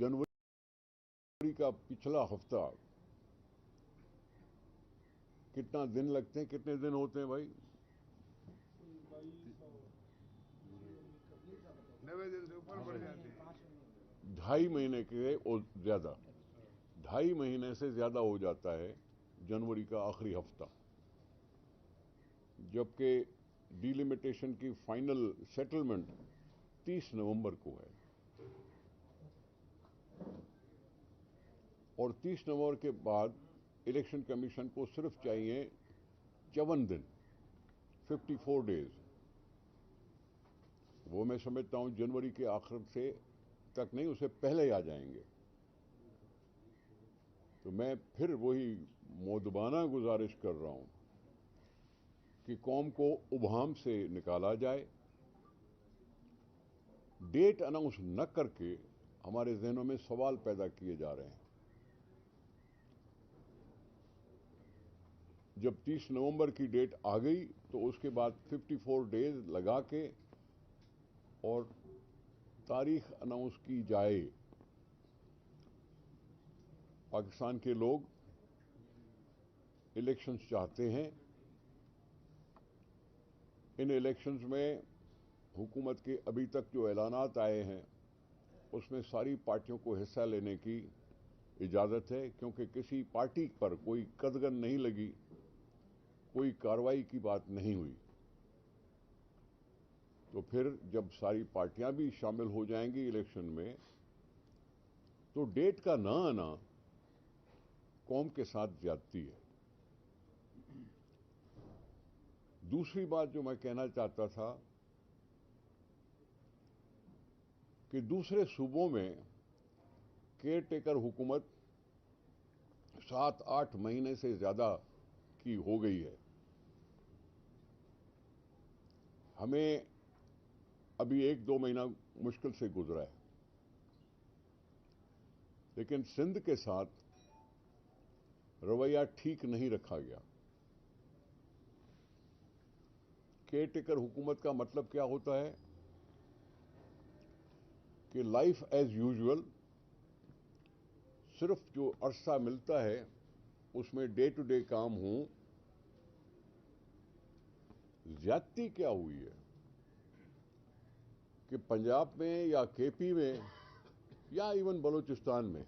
जनवरी का पिछला हफ्ता कितना दिन लगते हैं, कितने दिन होते हैं भाई? 90 दिन से ऊपर बढ़ जाते हैं। 2.5 महीने के और ज्यादा, 2.5 महीने से ज्यादा हो जाता है जनवरी का आखिरी हफ्ता, जबकि डिलिमिटेशन की फाइनल सेटलमेंट 30 नवंबर को है। और 30 नवंबर के बाद इलेक्शन कमीशन को सिर्फ चाहिए 54 दिन, 54 डेज। वो मैं समझता हूं जनवरी के आखिर से तक नहीं, उससे पहले आ जाएंगे। तो मैं फिर वही मोदबाना गुजारिश कर रहा हूं कि कौम को उबाम से निकाला जाए। डेट अनाउंस न करके हमारे जहनों में सवाल पैदा किए जा रहे हैं। जब 30 नवंबर की डेट आ गई तो उसके बाद 54 डेज लगा के और तारीख अनाउंस की जाए। पाकिस्तान के लोग इलेक्शंस चाहते हैं। इन इलेक्शंस में हुकूमत के अभी तक जो ऐलानात आए हैं उसमें सारी पार्टियों को हिस्सा लेने की इजाज़त है, क्योंकि किसी पार्टी पर कोई कदगन नहीं लगी, कोई कार्रवाई की बात नहीं हुई। तो फिर जब सारी पार्टियां भी शामिल हो जाएंगी इलेक्शन में, तो डेट का ना आना कौम के साथ ज्यादती है। दूसरी बात जो मैं कहना चाहता था कि दूसरे सूबों में केयर टेकर हुकूमत 7-8 महीने से ज्यादा की हो गई है। हमें अभी 1-2 महीना मुश्किल से गुजरा है, लेकिन सिंध के साथ रवैया ठीक नहीं रखा गया। केयर टेकर हुकूमत का मतलब क्या होता है कि लाइफ एज यूजुअल, सिर्फ जो अरसा मिलता है उसमें डे टू डे काम हो। ज्यादती क्या हुई है कि पंजाब में या केपी में या इवन बलूचिस्तान में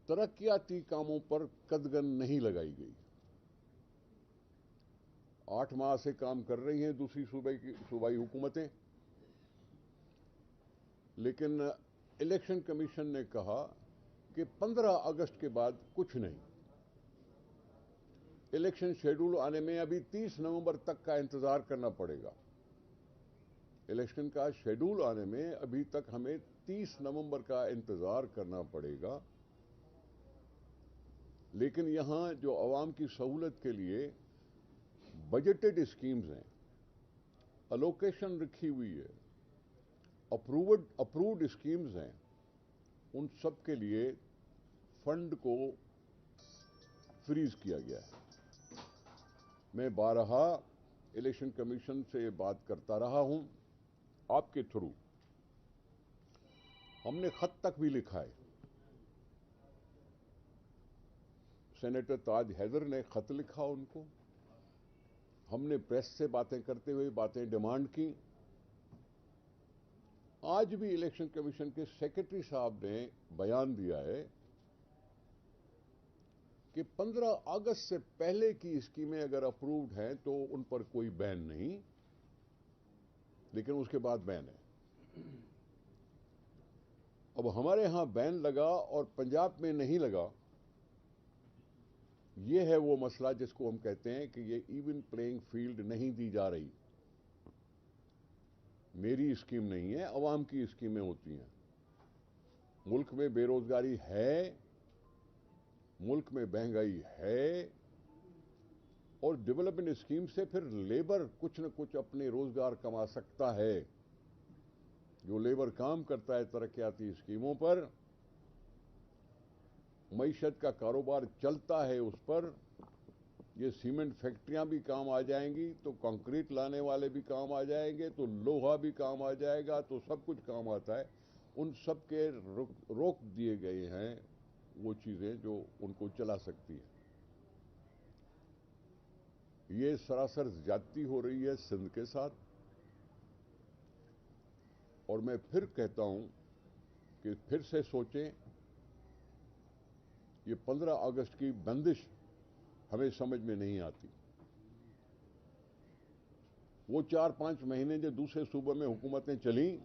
तरक्याती कामों पर कदगन नहीं लगाई गई। 8 माह से काम कर रही हैं दूसरी सूबाई हुकूमतें, लेकिन इलेक्शन कमीशन ने कहा कि 15 अगस्त के बाद कुछ नहीं। इलेक्शन शेड्यूल आने में अभी 30 नवंबर तक का इंतजार करना पड़ेगा। इलेक्शन का शेड्यूल आने में अभी तक हमें 30 नवंबर का इंतजार करना पड़ेगा। लेकिन यहां जो अवाम की सहूलत के लिए बजटेड स्कीम्स हैं, अलोकेशन रखी हुई है, अप्रूव्ड स्कीम्स हैं, उन सब के लिए फंड को फ्रीज किया गया है। मैं बारहा इलेक्शन कमीशन से बात करता रहा हूं, आपके थ्रू हमने खत तक भी लिखा है। सेनेटर ताज हैदर ने खत लिखा उनको, हमने प्रेस से बातें करते हुए बातें डिमांड की। आज भी इलेक्शन कमीशन के सेक्रेटरी साहब ने बयान दिया है कि 15 अगस्त से पहले की स्कीमें अगर अप्रूव्ड हैं तो उन पर कोई बैन नहीं, लेकिन उसके बाद बैन है। अब हमारे यहां बैन लगा और पंजाब में नहीं लगा। यह है वो मसला जिसको हम कहते हैं कि ये इवन प्लेइंग फील्ड नहीं दी जा रही। मेरी स्कीम नहीं है, अवाम की स्कीमें होती हैं। मुल्क में बेरोजगारी है, मुल्क में महंगाई है, और डेवलपमेंट स्कीम से फिर लेबर कुछ न कुछ अपने रोजगार कमा सकता है। जो लेबर काम करता है तरक्याती स्कीमों पर, मईशत का कारोबार चलता है उस पर, یہ سیمنٹ فیکٹریاں بھی کام آ جائیں گی تو کنکریٹ لانے والے بھی کام آ جائیں گے تو لوہا بھی کام آ جائے گا تو سب کچھ کام آتا ہے. ان سب کے روک دیے گئے ہیں وہ چیزیں جو ان کو چلا سکتی ہیں. یہ سراسر زیادتی ہو رہی ہے سندھ کے ساتھ. اور میں پھر کہتا ہوں کہ پھر سے سوچیں. یہ 15 اگست کی بندش ہمیں سمجھ میں نہیں آتی. وہ 4-5 مہینے جو دوسرے صوبوں میں حکومتیں چلیں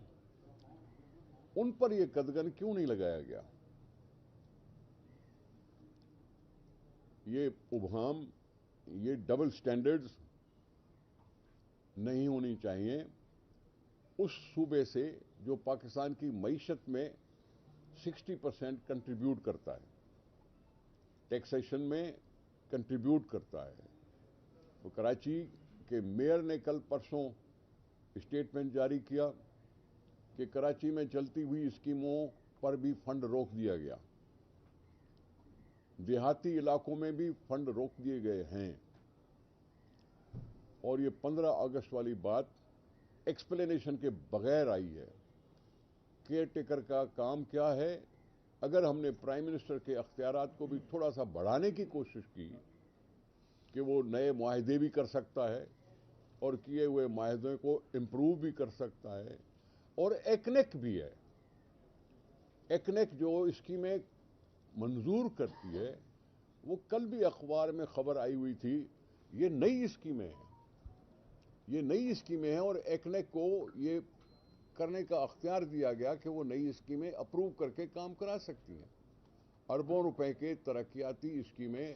ان پر یہ قدغن کیوں نہیں لگایا گیا؟ یہ ابہام، یہ ڈبل سٹینڈرڈز نہیں ہونی چاہیے اس صوبے سے جو پاکستان کی معیشت میں 60% کنٹریبیوٹ کرتا ہے، ٹیکسیشن میں کنٹریبیوٹ کرتا ہے. تو کراچی کے میئر نے کل پرسوں اسٹیٹمنٹ جاری کیا کہ کراچی میں چلتی ہوئی اسکیموں پر بھی فنڈ روک دیا گیا، دیہاتی علاقوں میں بھی فنڈ روک دیے گئے ہیں. اور یہ 15 اگست والی بات ایکسپلینیشن کے بغیر آئی ہے. کیئر ٹیکر کا کام کیا ہے؟ اگر ہم نے پرائم منسٹر کے اختیارات کو بھی تھوڑا سا بڑھانے کی کوشش کی کہ وہ نئے معاہدے بھی کر سکتا ہے اور کیے ہوئے معاہدے کو امپروو بھی کر سکتا ہے، اور ایکنیک بھی ہے. ایکنیک جو اسکیمیں منظور کرتی ہے وہ کل بھی اخبار میں خبر آئی ہوئی تھی، یہ نئی اسکیمیں ہیں، یہ نئی اسکیمیں ہیں اور ایکنیک کو یہ کرنے کا اختیار دیا گیا کہ وہ نئی اسکیمیں اپروو کر کے کام کرا سکتی ہیں. اربوں روپے کے ترقیاتی اسکیمیں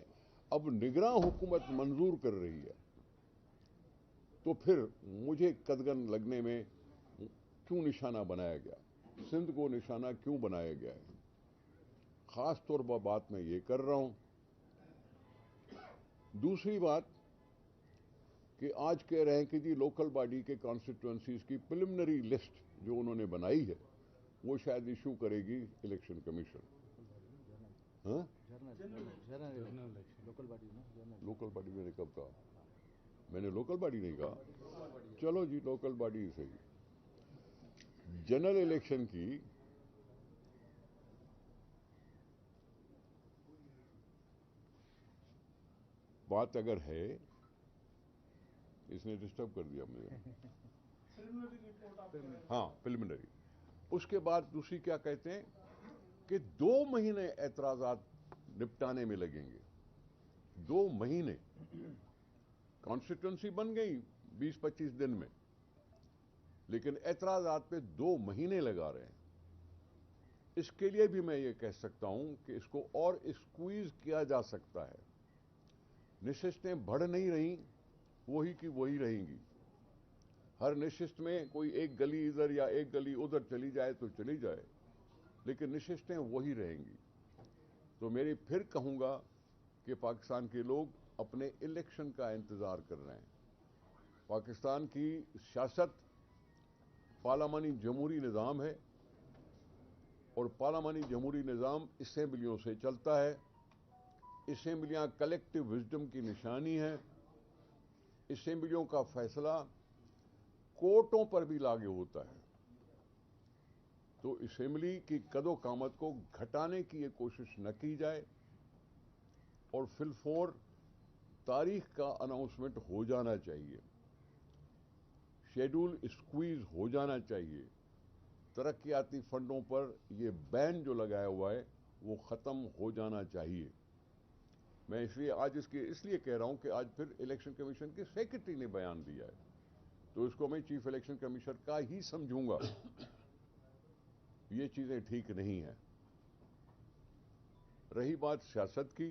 اب نگراں حکومت منظور کر رہی ہے. تو پھر مجھے قدغن لگنے میں کیوں نشانہ بنایا گیا؟ سندھ کو نشانہ کیوں بنایا گیا ہے؟ خاص طور پر بات میں یہ کر رہا ہوں. دوسری بات کہ آج کہہ رہے ہیں کہ جی لوکل باڈی کے کانسٹیٹوئنسیز کی پریلیمنری لسٹ جو انہوں نے بنائی ہے وہ شاید ایشو کرے گی الیکشن کمیشن. ہاں لوکل باڈی میں نے کب کہا؟ میں نے لوکل باڈی نہیں کہا. چلو جی لوکل باڈی صحیح. جنرل الیکشن کی بات اگر ہے، اس نے ڈسٹرب کر دیا مجھے. ہاں پریلیمنری. اس کے بعد دوسری کیا کہتے ہیں کہ 2 مہینے اعتراضات نپٹانے میں لگیں گے. 2 مہینے. کانسٹیٹوئنسی بن گئی 20-25 دن میں، لیکن اعتراضات پہ 2 مہینے لگا رہے ہیں. اس کے لیے بھی میں یہ کہہ سکتا ہوں کہ اس کو اور اسکویز کیا جا سکتا ہے. نشستیں بڑھ نہیں رہیں، وہی کی وہی رہیں گی. ہر نشست میں کوئی ایک گلی ادھر یا ایک گلی ادھر چلی جائے تو چلی جائے، لیکن نشستیں وہی رہیں گی. تو میری پھر کہوں گا کہ پاکستان کے لوگ اپنے الیکشن کا انتظار کر رہے ہیں. پاکستان کی سیاست پارلیمانی جمہوری نظام ہے اور پارلیمانی جمہوری نظام اسمبلیوں سے چلتا ہے. اسمبلیاں کلیکٹو وزڈم کی نشانی ہے. اسمبلیوں کا فیصلہ کورٹوں پر بھی لاگو ہوتا ہے. تو اسمبلی کی قد و قامت کو گھٹانے کی یہ کوشش نہ کی جائے اور فی الفور تاریخ کا اناؤنسمنٹ ہو جانا چاہیے. شیڈول اسکویز ہو جانا چاہیے. ترقیاتی فنڈوں پر یہ بین جو لگایا ہوا ہے وہ ختم ہو جانا چاہیے. میں اس لیے کہہ رہا ہوں کہ آج پھر الیکشن کمیشن کے سیکرٹری نے بیان دیا ہے تو اس کو میں چیف الیکشن کمیشنر کا ہی سمجھوں گا. یہ چیزیں ٹھیک نہیں ہیں. رہی بات سیاست کی،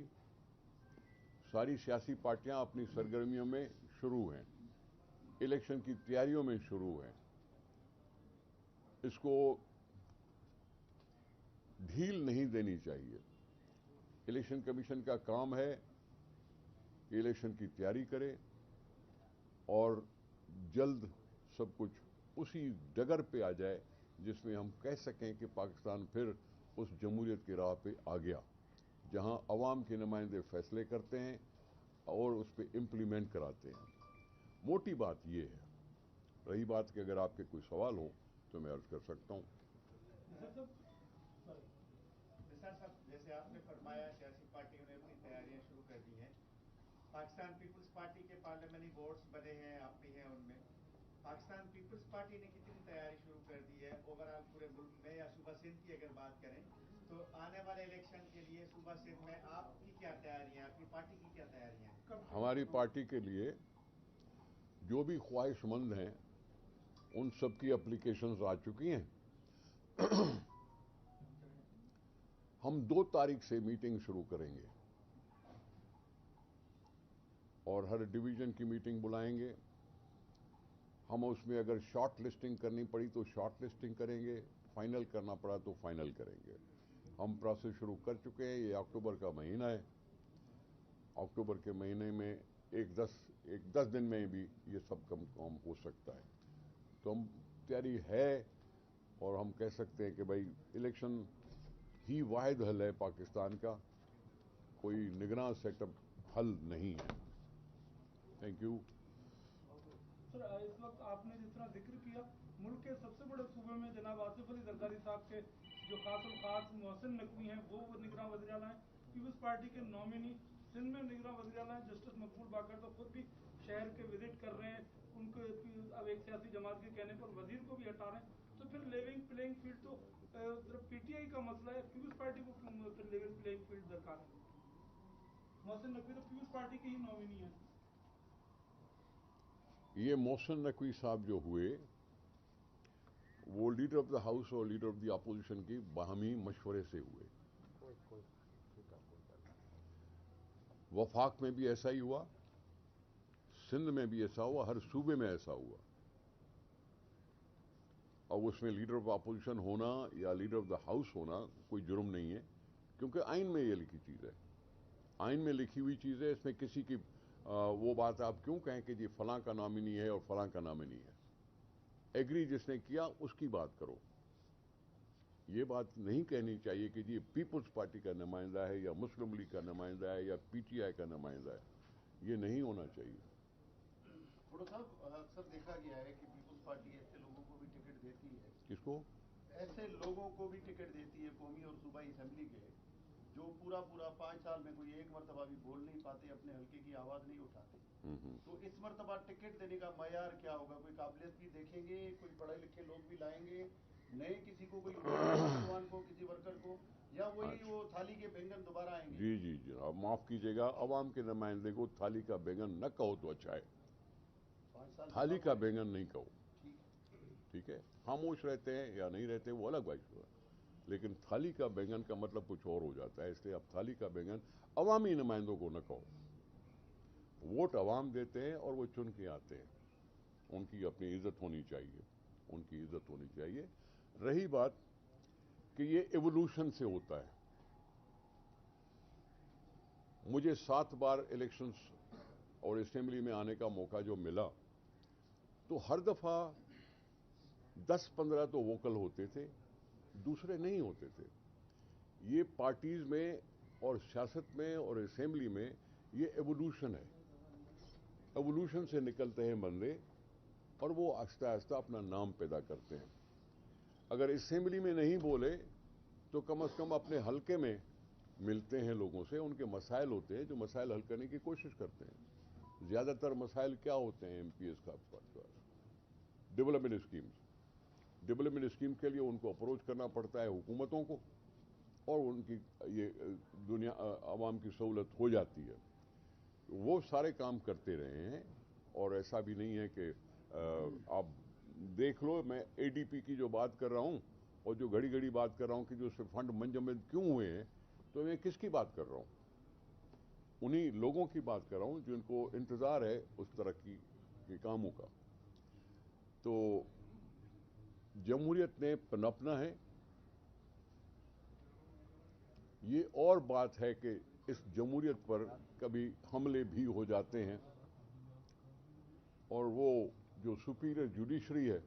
ساری سیاسی پارٹیاں اپنی سرگرمیوں میں شروع ہیں، الیکشن کی تیاریوں میں شروع ہیں. اس کو ڈھیل نہیں دینی چاہیے. الیکشن کمیشن کا کام ہے کہ الیکشن کی تیاری کرے اور جلد سب کچھ اسی ڈگر پہ آ جائے جس میں ہم کہہ سکیں کہ پاکستان پھر اس جمہوریت کی راہ پہ آ گیا، جہاں عوام کے نمائندے فیصلے کرتے ہیں، اور اس پہ इम्प्लीमेंट कराते हैं. मोटी बात ये है. रही बात कि अगर आपके कोई सवाल हो तो मैं अर्ज कर सकता हूँ. निसार साहब, जैसे आपने फरमाया सियासी पार्टियों ने अपनी तैयारियां शुरू कर दी हैं. पाकिस्तान पीपल्स पार्टी के पार्लियामेंट्री बोर्ड्स बने हैं, आप भी हैं उनमें. पाकिस्तान पीपल्स पार्टी ने कितनी तैयारी शुरू कर दी है ओवरऑल पूरे मुल्क में, या सूबा सिंध की अगर बात करें तो आने वाले इलेक्शन के लिए सूबा सिंध में आपकी क्या तैयारियां, आपकी पार्टी की क्या तैयारियां हैं? हमारी पार्टी के लिए जो भी ख्वाहिशमंद हैं उन सब की एप्लीकेशंस आ चुकी हैं. हम 2 तारीख से मीटिंग शुरू करेंगे और हर डिवीजन की मीटिंग बुलाएंगे. हम उसमें अगर शॉर्ट लिस्टिंग करनी पड़ी तो शॉर्ट लिस्टिंग करेंगे, फाइनल करना पड़ा तो फाइनल करेंगे. हम प्रोसेस शुरू कर चुके हैं. ये अक्टूबर का महीना है. अक्टूबर के महीने में एक 10 दिन में भी ये सब काम हो सकता है. तो हम तैयारी है और हम कह सकते हैं कि भाई इलेक्शन ही वाहिद हल है पाकिस्तान का, कोई निगरान सेटअप हल नहीं है. Thank you. सर, इस वक्त आपने जिस तरह जिक्र किया, मुल्क के सबसे बड़े सूबे में जनाब आसिफ अली जरदारी साहब के जो खासुल खास मोहसिन नकवी हैं वो निगरान वज़ीर आला हैं. पीपल्स पार्टी के नॉमिनी सिंध में निगरान वज़ीर आला हैं. जस्टिस मकबूल बाकर तो खुद भी शहर के विजिट कर रहे हैं. उनको अब एक सियासी जमात के कहने पर वजीर को भी हटा रहे हैं. तो फिर लेवल प्लेइंग फील्ड तो सिर्फ पीटीआई का मसला है. पीपल्स पार्टी को क्यों फिर लेवल प्लेइंग फील्ड दरकार है? मोहसिन नकवी तो पीपल्स पार्टी के ही नॉमिनी है. ये मोहसिन नकवी साहब जो हुए वो लीडर ऑफ द हाउस और लीडर ऑफ द अपोजिशन की बाहमी मशवरे से हुए. वफाक में भी ऐसा ही हुआ, सिंध में भी ऐसा हुआ, हर सूबे में ऐसा हुआ. और उसमें लीडर ऑफ अपोजिशन होना या लीडर ऑफ द हाउस होना कोई जुर्म नहीं है, क्योंकि आइन में ये लिखी चीज़ है. आइन में लिखी हुई चीज़ है. इसमें किसी की वो बात आप क्यों कहें कि जी फलां का नॉमिनी है और फलां का नॉमिनी है. एग्री जिसने किया उसकी बात करो. ये बात नहीं कहनी चाहिए कि जी पीपल्स पार्टी का नुमाइंदा है या मुस्लिम लीग का नुमाइंदा है या पीटीआई का नुमाइंदा है. ये नहीं होना चाहिए. थोड़ा साहब, अक्सर देखा गया है कि पीपल्स पार्टी ऐसे लोगों को भी टिकट देती है, किसको? ऐसे लोगों को भी टिकट देती है कौमी और सूबाई असेंबली के, जो पूरा 5 साल में कोई एक मरतबा भी बोल नहीं पाते, अपने हल्के की आवाज़ नहीं उठाते. तो इस मरतबा टिकट देने का मयार क्या होगा? कोई काबिलियत भी देखेंगे, कोई पढ़े लिखे लोग भी लाएंगे, नए किसी को, कोई नौजवान को, किसी वर्कर को, या वही वो थाली के बैंगन दोबारा आएंगे? जी जी जी, आप माफ़ कीजिएगा, अवाम के नुमाइंदे को थाली का बैंगन न कहो तो अच्छा है. 5 साल थाली का बैंगन नहीं कहो. ठीक है. ठीक है, खामोश रहते हैं या नहीं रहते वो अलग बात है, लेकिन थाली का बैंगन का मतलब कुछ और हो जाता है. इसलिए आप थाली का बैंगन अवामी नुमाइंदों को न कहो. वोट अवाम देते हैं और वो चुन के आते हैं. उनकी अपनी इज्जत होनी चाहिए, उनकी इज्जत होनी चाहिए. रही बात कि ये एवोल्यूशन से होता है. मुझे 7 बार इलेक्शंस और असेंबली में आने का मौका जो मिला, तो हर दफ़ा 10-15 तो वोकल होते थे, दूसरे नहीं होते थे. ये पार्टीज़ में और सियासत में और असेंबली में ये एवोल्यूशन है. एवोल्यूशन से निकलते हैं बंदे और वो आहिस्ता आहिस्ता अपना नाम पैदा करते हैं. अगर असेंबली में नहीं बोले तो कम से कम अपने हलके में मिलते हैं लोगों से, उनके मसाइल होते हैं जो मसाइल हल करने की कोशिश करते हैं. ज़्यादातर मसाइल क्या होते हैं एमपीएस का? Development schemes. डेवलपमेंट स्कीम के लिए उनको अप्रोच करना पड़ता है हुकूमतों को, और उनकी ये दुनिया आवाम की सहूलत हो जाती है. वो सारे काम करते रहे हैं. और ऐसा भी नहीं है कि आप देख लो, मैं एडीपी की जो बात कर रहा हूँ और जो घड़ी घड़ी बात कर रहा हूँ कि जो उससे फंड मंजमद क्यों हुए हैं, तो मैं किसकी बात कर रहा हूँ? उन्हीं लोगों की बात कर रहा हूँ जिनको इंतज़ार है उस तरक्की के कामों का. तो जमहूरियत ने पनपना है. ये और बात है कि इस जमहूरियत पर कभी हमले भी हो जाते हैं, और वो जो सुपीरियर जुडिशरी है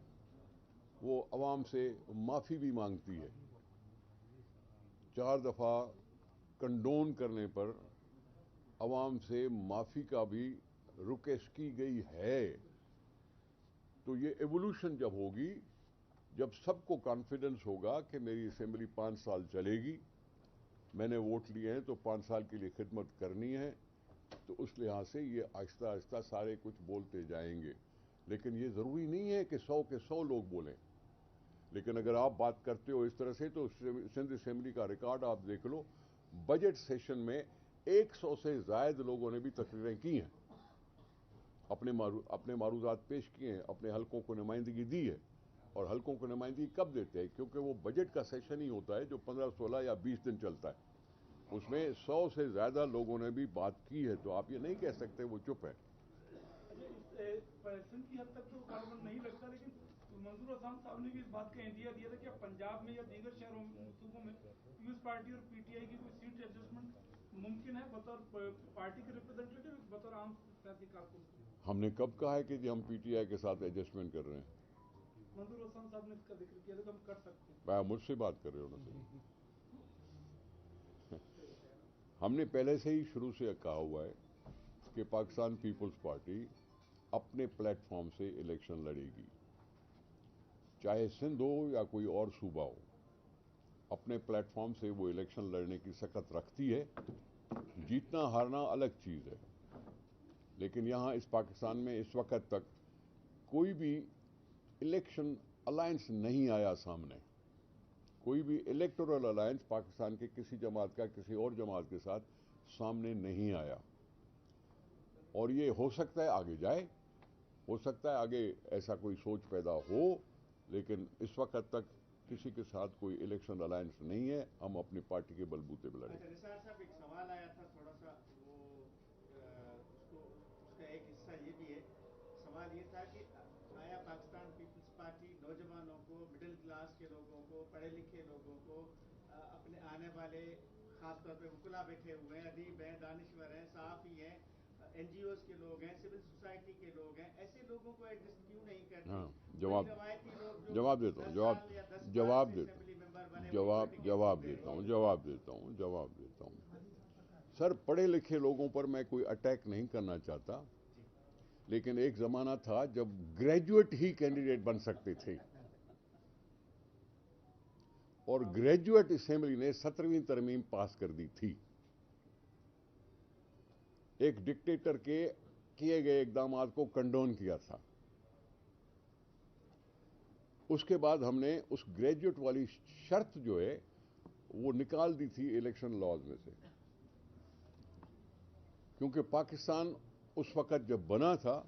वो अवाम से माफ़ी भी मांगती है. 4 दफ़ा कंडोन करने पर عوام سے معافی کا بھی ریکویسٹ کی گئی ہے. تو یہ ایوولوشن جب ہوگی، جب سب کو کانفیڈنس ہوگا کہ میری اسمبلی 5 سال چلے گی، میں نے ووٹ لیے ہیں تو 5 سال کے لیے خدمت کرنی ہے، تو اس لحاظ سے یہ آہستہ آہستہ سارے کچھ بولتے جائیں گے. لیکن یہ ضروری نہیں ہے کہ 100 کے 100 لوگ بولیں. لیکن اگر آپ بات کرتے ہو اس طرح سے تو سندھ اسمبلی کا ریکارڈ آپ دیکھ لو. بجٹ سیشن میں 100 سے زائد لوگوں نے بھی تقریریں کی ہیں، اپنے معروضات پیش کیے ہیں، اپنے حلقوں کو نمائندگی دی ہے. اور حلقوں کو نمائندگی کب دیتے ہیں؟ کیونکہ وہ بجٹ کا سیشن ہی ہوتا ہے جو 15 16 یا 20 دن چلتا ہے. اس میں 100 سے زیادہ لوگوں نے بھی بات کی ہے. تو آپ یہ نہیں کہہ سکتے وہ چپ ہے. سندھ کی حد تک تو کاربن نہیں لگتا، لیکن منظور حسن صاحب نے بھی اس بات کا اندیا دیا تھا کہ پنجاب میں یا دیگر شہروں صوبوں میں پیپلز پارٹی اور پی ٹی آئی کی کوئی سیٹ ایڈجسٹمنٹ ممکن ہے بطور پارٹی کے ریپرزینٹیٹو، بطور عام سیاسی کارکن. ہم نے کب کہا ہے کہ ہم پی ٹی آئی کے ساتھ ایڈجسٹمنٹ کر رہے ہیں؟ منظور حسن صاحب نے اس کا ذکر کیا تھا کہ ہم کر سکتے ہیں. میں مجھ سے بات کر رہے ہو نا. ہم نے پہلے سے ہی شروع سے کہا ہوا ہے کہ پاکستان پیپلز پارٹی اپنے پلیٹ فارم سے الیکشن لڑے گی، چاہے سندھ ہو یا کوئی اور صوبہ ہو. اپنے پلیٹ فارم سے وہ الیکشن لڑنے کی سکت رکھتی ہے. جیتنا ہارنا الگ چیز ہے، لیکن یہاں اس پاکستان میں اس وقت تک کوئی بھی الیکشن الائنس نہیں آیا سامنے. کوئی بھی الیکٹورل الائنس پاکستان کے کسی جماعت کا کسی اور جماعت کے ساتھ سامنے نہیں آیا. اور یہ ہو سکتا ہے آگے جائے، ہو سکتا ہے آگے ایسا کوئی سوچ پیدا ہو، لیکن اس وقت تک کسی کے ساتھ کوئی الیکشن الائنس نہیں ہے. ہم اپنی پارٹی کے بلبوتے پہ لڑیں. نثار صاحب ایک سوال آیا تھا تھوڑا سا، وہ اس کا ایک حصہ یہ بھی ہے. سوال یہ تھا کہ آیا پاکستان پیپلز پارٹی نوجوانوں کو، مڈل کلاس کے لوگوں کو، پڑھے لکھے لوگوں کو، اپنے آنے والے خاص طور پہ وکلا بیٹھے ہوئے ہیں، ادیب ہیں، دانشور ہیں، صحافی ہیں، این جی اوز کے لوگ ہیں، سول سوسائٹی کے لوگ ہیں، ایسے لوگوں کو ایڈجسٹ کیوں نہیں کرتی؟ ہاں، روایتی لوگ جو جواب دیتا ہوں، جواب دیتا ہوں. سر، پڑھے لکھے لوگوں پر میں کوئی اٹیک نہیں کرنا چاہتا، لیکن ایک زمانہ تھا جب گریجویٹ ہی کینڈیڈیٹ بن سکتے تھے، اور گریجویٹ اسمبلی نے 17ویں ترمیم پاس کر دی تھی. ایک ڈکٹیٹر کے کیے گئے اقدامات کو کنڈون کیا تھا. اس کے بعد ہم نے اس گریجویٹ والی شرط جو ہے وہ نکال دی تھی الیکشن لاز میں سے، کیونکہ پاکستان اس وقت جب بنا تھا